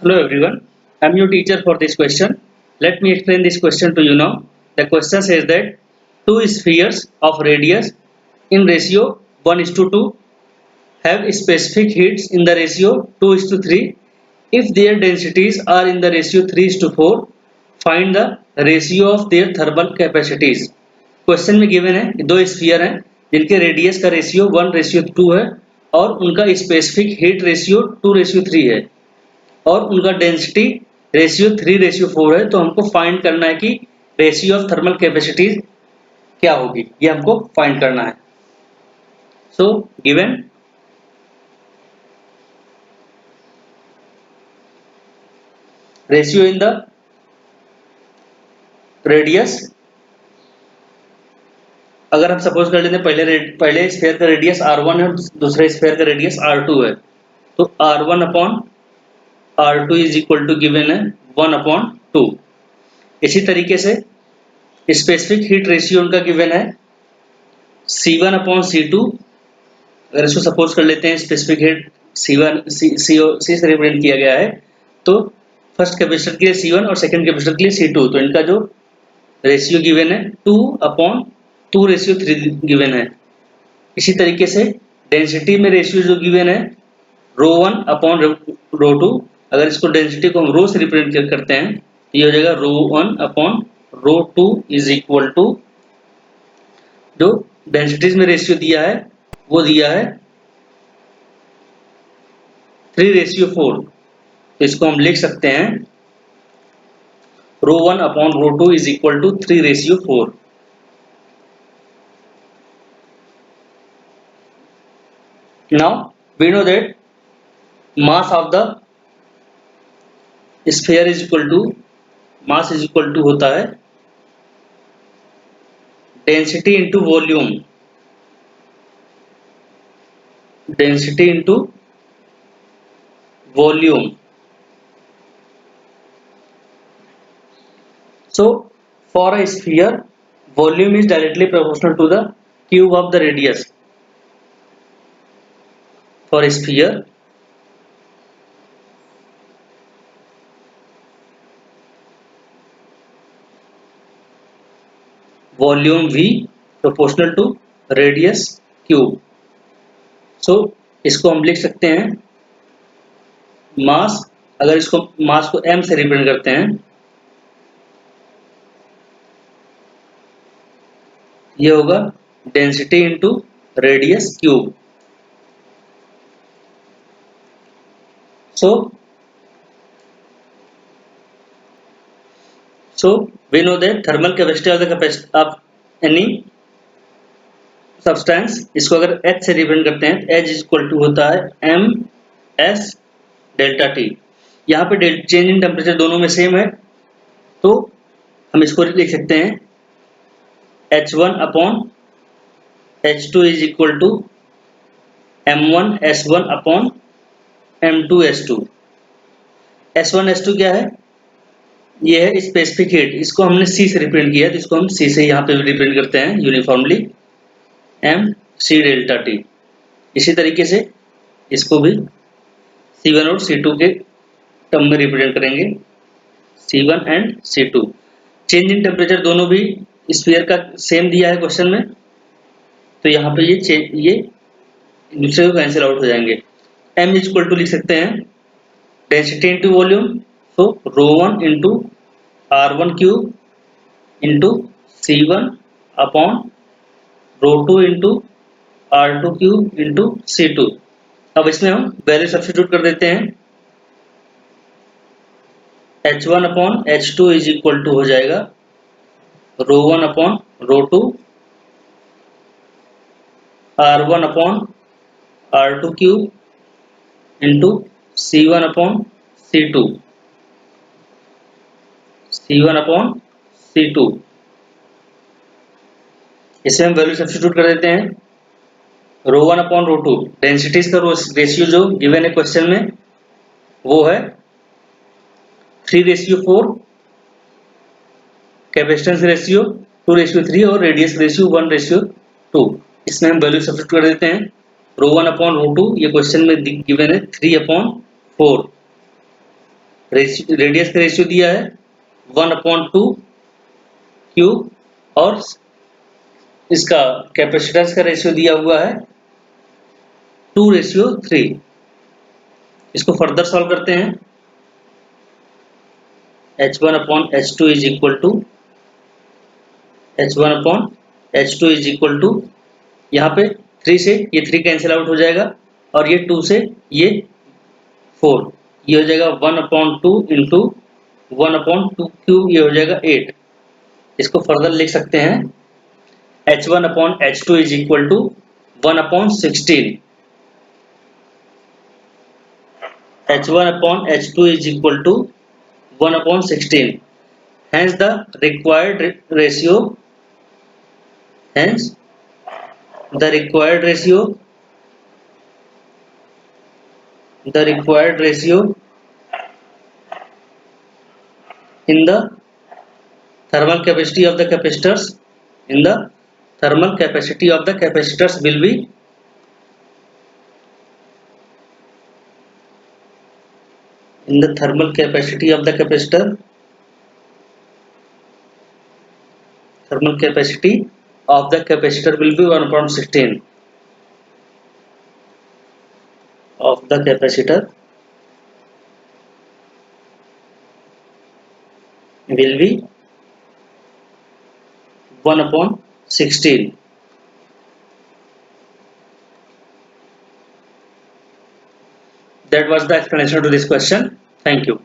Hello everyone, I am your teacher for this question. Let me explain this question to you now. The question says that two spheres of radius in ratio 1:2 have specific heats in the ratio 2:3. If their densities are in the ratio 3:4, find the ratio of their thermal capacities. Question में given है कि दो sphere हैं जिनके radius का ratio 1:2 है और उनका स्पेसिफिक हीट रेशियो 2:3 है और उनका डेंसिटी रेशियो 3:4 है। तो हमको फाइंड करना है कि रेशियो ऑफ थर्मल कैपेसिटीज क्या होगी, ये हमको फाइंड करना है। So given ratio in the radius, अगर हम सपोज कर लेते हैं पहले स्फीयर का रेडियस r1 है और दूसरे स्फीयर का रेडियस r2 है, तो r1 upon r2 is equal to given है 1/2। इसी तरीके से स्पेसिफिक हीट रेशियो उनका गिवन है C1 अपॉन C2। अगर इसको सपोज कर लेते हैं स्पेसिफिक हीट C1 C से रिप्रेजेंट किया गया है, तो फर्स्ट कैपेसिटर के लिए C1 और सेकंड कैपेसिटर के लिए C2, तो इनका जो रेशियो गिवन है 2/2:3 गिवन है। इसी तरीके से डेंसिटी में रेशियो जो गिवन है ρ1 अपॉन ρ2, अगर इसको डेंसिटी को हम रो से रिप्रेजेंट करते हैं, ये हो जाएगा ρ1 अपॉन ρ2 इज इक्वल टू, जो डेंसिटीज में रेशियो दिया है वो दिया है 3:4। तो इसको हम लिख सकते हैं ρ1 upon ρ2 is equal to 3:4। Now we know that mass of the sphere is equal to mass is equal to होता है density into volume, density into volume। So for a sphere, volume is directly proportional to the cube of the radius। For a sphere, volume V proportional to radius cube। So इसको हम लिख सकते हैं मास, अगर इसको मास को m से represent करते हैं, ये होगा density into radius cube. So we know that thermal capacity of any substance, इसको अगर H से रिप्रेजेंट करते हैं, H इज इक्वल टू होता है m s डेल्टा T। यहाँ पे चेंज इन टेम्परेचर दोनों में सेम है, तो हम इसको लिख सकते हैं H1 upon H2 is equal to M1 S1 upon M2 S2। S1 S2 क्या है, ये है स्पेसिफिक हीट, इसको हमने C से रिप्रेजेंट किया, तो इसको हम C से यहाँ पे रिप्रेजेंट करते हैं uniformly M C delta T। इसी तरीके से इसको भी C1 और C2 के टर्म में रिप्रेजेंट करेंगे, C1 and C2। Change in temperature दोनों भी स्फीयर का सेम दिया है क्वेश्चन में, तो यहाँ पे ये दूसरे को कैंसिल आउट हो जाएंगे। M इज इक्वल टू लिख सकते हैं डेंसिटी इंटू वॉल्यूम, तो ρ1 into r1 cube into C1 upon ρ2 into r2 cube into C2। अब इसमें हम वैल्यू सब्स्टिट्यूट कर देते हैं, H1 upon H2 is equal to हो जाएगा ρ1 upon ρ2 r1 upon r2 cube into C1 upon C2, C1 upon C2। इसे हम वैल्यू सब्स्टिट्यूट कर देते हैं, ρ1 अपॉन ρ2, डेंसिटीज का रेशियो जो गिवन है क्वेश्चन में वो है 3:4, कैपेसिटेंस रेशियो 2:3 और रेडियस रेशियो 1:2। इसमें हम वैल्यू सब्स्टिट्यूट कर देते हैं, ρ1 अपॉन ρ2 ये क्वेश्चन में गिवन है 3/4, रेडियस का रेशियो दिया है 1/2 क्यूब और इसका कैपेसिटेंस का रेशियो दिया हुआ है 2:3। इसको फर्दर सॉल्व करते हैं। h1/h2 is equal to h1/h2 is equal to, यहाँ पे 3 से ये 3 कैंसिल आउट हो जाएगा और ये 2 से ये 4, ये हो जाएगा 1/2 इंटू 1/2 क्यूब, ये हो जाएगा 8। इसको फर्दर लिख सकते हैं h1/h2 is equal to 1/16। h1/h2 is equal to 1/16. Hence the required ratio, hence the required ratio in the thermal capacity of the capacitors, in the thermal capacity of the capacitors will be in the thermal capacity of the capacitor, thermal capacity of the capacitor will be 1/16 of the capacitor will be 1/16. That was the explanation to this question. Thank you.